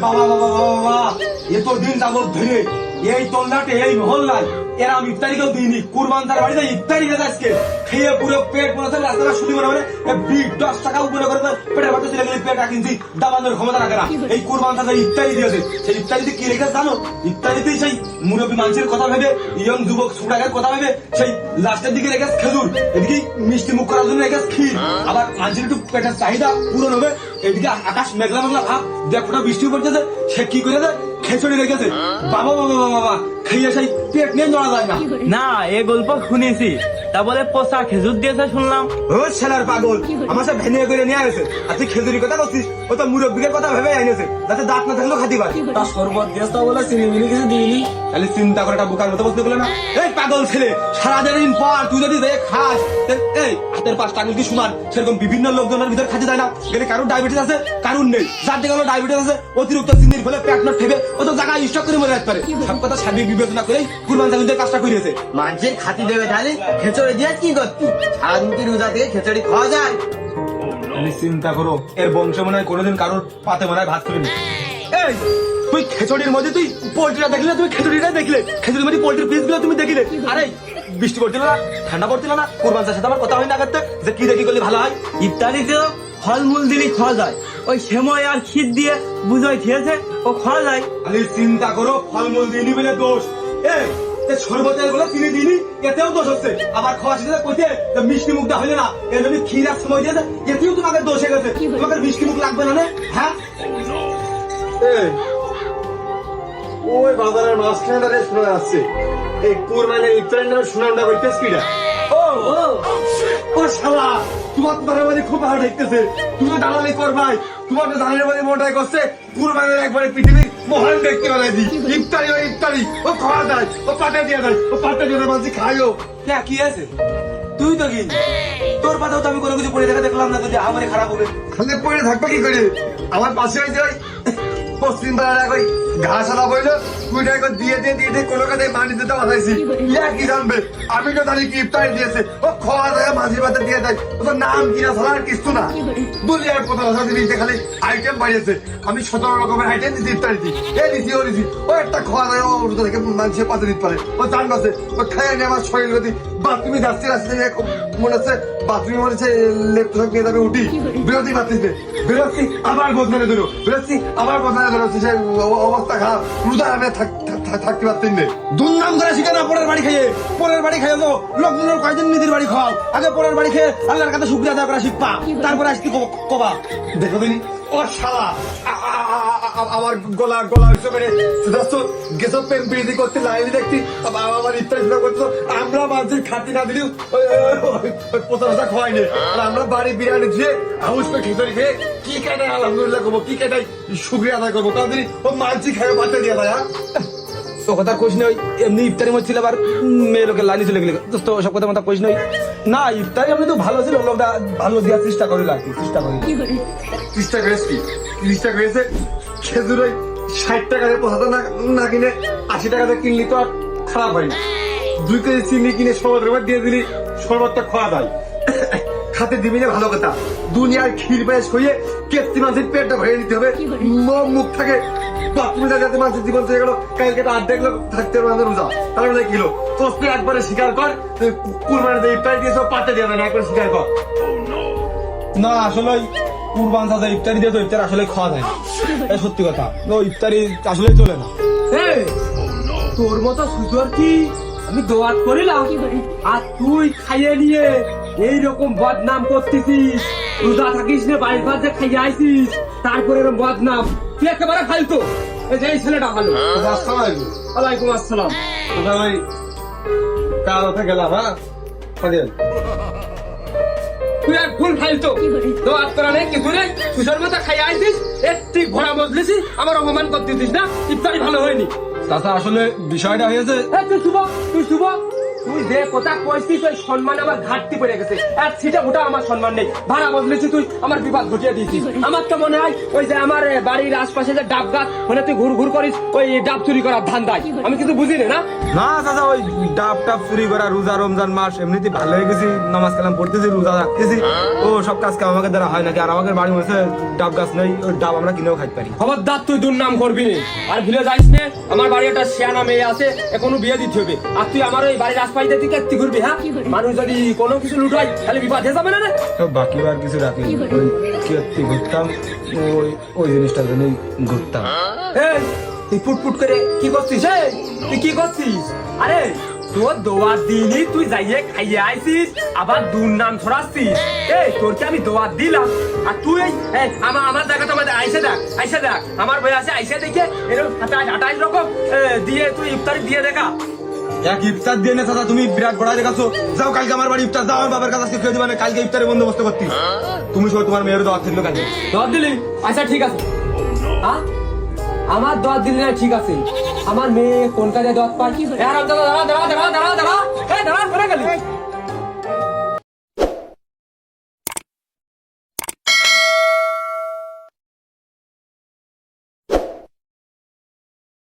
বাবা বাবা বাবা এতদিন যাবত ধরে এই তল্লাটে এই মহল্লায় এরা আমি ইফতারিকেও দিইনি। কুরবান তার বাড়িতে ইফতারি গেছে আজকে খেয়ে পুরো পেট মনে হচ্ছে রাস্তাটা শুরু করে মানে 10 টাকা উপরে করে পেটের ভাত ছিল পেট কিনছি দাবানোর ক্ষমতা রাখে না। এই কুরবান তাদের ইফতারি দিয়েছে, সেই ইফতারিতে কি রেখেছে জানো? ইফতারিতেই সেই মুরব্বী মানুষের কথা ভেবে, ইয়ং যুবক সুরাগের কথা ভেবে সেই লাস্টের দিকে রেখেছে খেজুর, এদিকে মিষ্টি মুখ করার জন্য রেখেছে ক্ষীর। আবার মানুষের একটু পেটের চাহিদা পূরণ হবে, এদিকে আকাশ মেঘলা মেঘলা ভাব, দেখ ফোটা বৃষ্টি পড়তেছে, সে কি করে দেয় খেচড়ি রেখেছে। বাবা বাবা বাবা খেয়ে সেই পেট নিয়ে নড়া যায় না। না এ গল্প শুনেছি, তা বলে পচা খেজুর দিয়েছে শুনলাম। ও ছেলার পাগল, আমার সাথে ভেনিয়ে করে নিয়ে আসে, আর তুই খেজুরির কথা বলছিস, ও তো মুরব্বীর কথা ভেবে এনেছে, যাতে দাঁত না থাকলেও খাতি পারে। তার শরবত দিয়েছে বলে চিনি মিনি কিছু দিইনি। তাহলে চিন্তা করে একটা বোকার মতো বলতে বলে না। এই পাগল ছেলে, সারাদিন পর তুই যদি খাস, এই হাতের পাঁচ টাকা কি সমান, সেরকম বিভিন্ন লোকজনের ভিতর খাতে যায় না। গেলে কারোর ডায়াবেটিস আছে, কারোর নেই। যার দিকে ডায়াবেটিস আছে, অতিরিক্ত চিনির ফলে পেট না ঠেবে ও তো জায়গায় স্টক করে মরে যেতে পারে। সব কথা সার্বিক বিবেচনা করেই কুরবান জামিনদের কাজটা করিয়েছে। মানুষের খাতি দেবে তাহলে খেচড়ি দিয়ে কি করতি? সারাদিন কি রোজা দিয়ে খেচড়ি খাওয়া যায়? তুমি চিন্তা করো, এর বংশ মনে হয় কোনোদিন কারোর পাতে মনে হয় ভাত তুলিনি। এই তুই খেচড়ির মধ্যে তুই পোল্ট্রিটা দেখলে, তুমি খেচড়িটা দেখলে, খেচড়ির মধ্যে পোল্ট্রির পিস গুলো তুমি দেখলে। আরে বৃষ্টি পড়ছিল না, ঠান্ডা পড়ছিল না, কুরবানের সাথে আমার কথা হয় না করতে যে কি দেখি করলে ভালো হয়। ইফতারিতেও ফলমূল দিলেই খাওয়া যায়, ওই সেময় আর ক্ষীর দিয়ে বুঝোই খেয়েছে ও খাওয়া যায়। খালি চিন্তা করো, ফলমূল দিইনি বলে দোষ। এই সর্বতের গুলো চিনি দিইনি, এতেও দোষ হচ্ছে। আবার খাওয়া শেষে কইতে মিষ্টি মুখটা হইলে না, এর জন্য ক্ষীর আর সময় দিয়েছে, এতেও তোমাকে দোষ হয়ে গেছে। তোমাকে মিষ্টি মুখ লাগবে না? হ্যাঁ, ওই বাজারের মাঝখানে দাঁড়িয়ে শোনা যাচ্ছে এই কুরবানের ইফতারের নামে সুনামটা করতেছ কিনা? ও শালা, তোমার তো দাঁড়ের বাড়ি খুব ভালো দেখতেছে, তুমি দালালি করবাই, তোমার তো দাঁড়ের বাড়ি মোটাই করছে। কুরবানের একবারে পৃথিবীর মহান ব্যক্তি বানাই দি। ইফতারি ও ইফতারি, ও খাওয়া দেয়, ও পাতে দিয়ে দেয়, ও পাতে দিয়ে দেয়, মানুষ খাইও। কি আছে? তুই তো কি, তোর পাতেও তো আমি কোনো কিছু পড়ে দেখা দেখলাম না, যদি আমারে খারাপ হবে। খালি পড়ে থাকবে কি করে? আমার পাশে হয়েছে ওই পশ্চিম পাড়ার ওই ঘাস আলা বইলো, তুইটা দিয়ে দিয়ে দিয়ে দিয়ে কোনো কাজে মানি দিতে পাঠাইছি। ইয়া কি জানবে? আমি তো জানি কি ইফতারি দিয়েছে, ও খাওয়া দেয় মাঝির পাতে দিয়ে দেয়, ও তো নাম কিনা ছাড়া আর কিছু না। দুনিয়ার প্রথম দিতে খালি আইটেম বাড়িয়েছে। আমি 17 রকমের আইটেম দিচ্ছি ইফতারি দিই, এ দিচ্ছি ও দিচ্ছি, ও একটা খাওয়া দেয় ও থেকে মানুষের পাতে দিতে পারে, ও জান বাসে ও খাইয়ে নিয়ে আমার শরীর গতি। বাথরুমে যাচ্ছি রাস্তা মনে হচ্ছে বাথরুমে মনে হচ্ছে লেপ্ট সব নিয়ে যাবে, উঠি বিরতি পাচ্ছিস, বেরোচ্ছি আবার বদনানে ধরো, বেরোচ্ছি আবার বদনানে ধরোচ্ছি, সে অবস্থা খারাপ। রোজা আমি থাকতে পারতেন না। দুর্নাম করে শিখে না পরের বাড়ি খেয়ে, পরের বাড়ি খেয়ে তো লোকজনের কয়েকজন নিজের বাড়ি খাও। আগে পরের বাড়ি খেয়ে আল্লাহর কাছে শুকরিয়া আদায় করা শিখবা, তারপরে আসতে কবা। দেখো দিনি ও শালা, আমার গলা গলা মানে গেছো প্রেম প্রীতি করতে লাইনে দেখছি, আমার ইফতারি করতো। আমরা মানুষের খাতি না দিলেও পোতা খাওয়াই নেই, আর আমরা বাড়ি বিরিয়ানি দিয়ে হাউস করে খিচুড়ি খেয়ে কি কেটাই আলহামদুলিল্লাহ করবো, কি কেটাই শুক্রিয়া আদায় করবো। কারণ ও মানসি খায় বাচ্চা দিয়ে দেয়। তো কথা কোশ নই, এমনি ইফতারি মধ্যে ছিল, আবার মেয়ে লোকের লাইনে চলে গেলে দোস্ত ওসব কথা কোশ নই। না ইফতারি এমনি তো ভালো ছিল, লোকটা ভালো দেওয়ার চেষ্টা করি, লাগছে চেষ্টা করি, চেষ্টা করেছি, চেষ্টা করেছে। খেজুর ওই 60 টাকাতে পোষাতে না কিনে 80 টাকাতে কিনলি তো আর খারাপ হয় না। 2 কেজি চিনি কিনে শরবতের উপর দিয়ে দিলি, শরবতটা খাওয়া যায়, খাতে দিবি না ভালো কথা। দুনিয়ার ক্ষীর পায়েস হয়ে কেত্তি মাছের পেটটা ভরে নিতে হবে, মুখ থাকে বাথরুমে যাতে মাছের জীবন চলে গেল, কালকে তো অর্ধেক লোক থাকতে পারবে রোজা, তাহলে কিলো তোকে একবারে স্বীকার কর, কুরবানিতে ইফতারি দিয়েছে পাতে দিয়ে দেয়, একবার স্বীকার কর। না আসলে কুরবান সাজা ইফতারি দিয়ে তো ইফতার আসলে খাওয়া যায় না, সত্যি কথা। ও ইফতারি আসলে চলে না। তোর মতো সুযোগ কি আমি দোয়াত করিলাম, আর তুই খাইয়ে নিয়ে এইরকম বদনাম করতেছিস। রোজা থাকিস না, বাইশ বাজে খাইয়ে আইসিস, তারপরে এরকম বদনাম, তুই একেবারে ফালতু। এই যে এই ছেলেটা ভালো। ওয়ালাইকুম আসসালাম। ওই কালতে গেলাম, হ্যাঁ তুই এক ফুল ফালতু, দোয়াত করা নেই কিছু নেই, তুষার মতো খাইয়ে আইসিস, একটি ঘোড়া বদলেছিস, আমার অপমান করতেছিস না, ইফতারি ভালো হয়নি। তাছাড়া আসলে বিষয়টা হয়েছে, তুই শুভ তুই যে কথা কইছিস ওই সম্মান আমার ঘাটতি পড়ে গেছে আর সেটা ওটা আমার সম্মান নেই ভাড়া বদলেছি তুই আমার বিপদ ঘটিয়ে দিয়েছিস আমার তো মনে হয় ওই যে আমার বাড়ির আশপাশে যে ডাব গাছ মানে তুই ঘুর ঘুর করিস ওই ডাব চুরি করার ধান্দায় আমি কিছু বুঝি না না চাচা ওই ডাব টাব চুরি করা রোজা রমজান মাস এমনিতে ভালো হয়ে গেছি নামাজ কালাম পড়তেছি রোজা রাখতেছি ও সব কাজ কাম আমাকে দ্বারা হয় নাকি আর আমাদের বাড়ির মধ্যে ডাব গাছ নেই ওই ডাব আমরা কিনেও খাইতে পারি খবরদার তুই দুর্নাম করবি না আর ভুলে যাইস না আমার বাড়ি একটা শিয়ানা মেয়ে আছে এখনো বিয়ে দিতে হবে আর তুই আমার ওই বাড়ির আশপাশে তুই কেটে ঘুরবি হ্যাঁ মানুষ যদি কোনো কিছু লুটাই তাহলে বিপদ হয়ে যাবে না রে তো বাকি আর কিছু রাখি ওই কীর্তি ঘুরতাম ওই ওই জিনিসটার জন্যই ঘুরতাম এই তুই ফুটফুট করে কি করছিস তুই কি করছিস আরে তোর দোয়ার দিনই তুই যাইয়ে খাইয়ে আইছিস আবার দুর্নাম ছড়াচ্ছিস এই তোর কি আমি দোয়ার দিলাম আর তুই আমার জায়গাটা আমাদের আইসে দেখ আমার বই আছে আইসে দেখে এরকম 27-28 রকম দিয়ে তুই ইফতারি দিয়ে দেখা এক ইফতার দিয়ে না চাচা তুমি বিরাট বড় দেখাচ্ছ যাও কালকে আমার বাড়ি ইফতার দাও আমার বাবার কাছে খেয়ে দিবা না কালকে ইফতারের বন্দোবস্ত করতি তুমি সব তোমার মেয়ের দাওয়াত দিল কালকে দর দিলি আচ্ছা ঠিক আছে হ্যাঁ আমার দর দিলি না ঠিক আছে আমার মেয়ে কোন কাজে দর পাই দাঁড়া দাঁড়া দাঁড়া দাঁড়া দাঁড়া দাঁড়া দাঁড়া দাঁড়া করে গেলি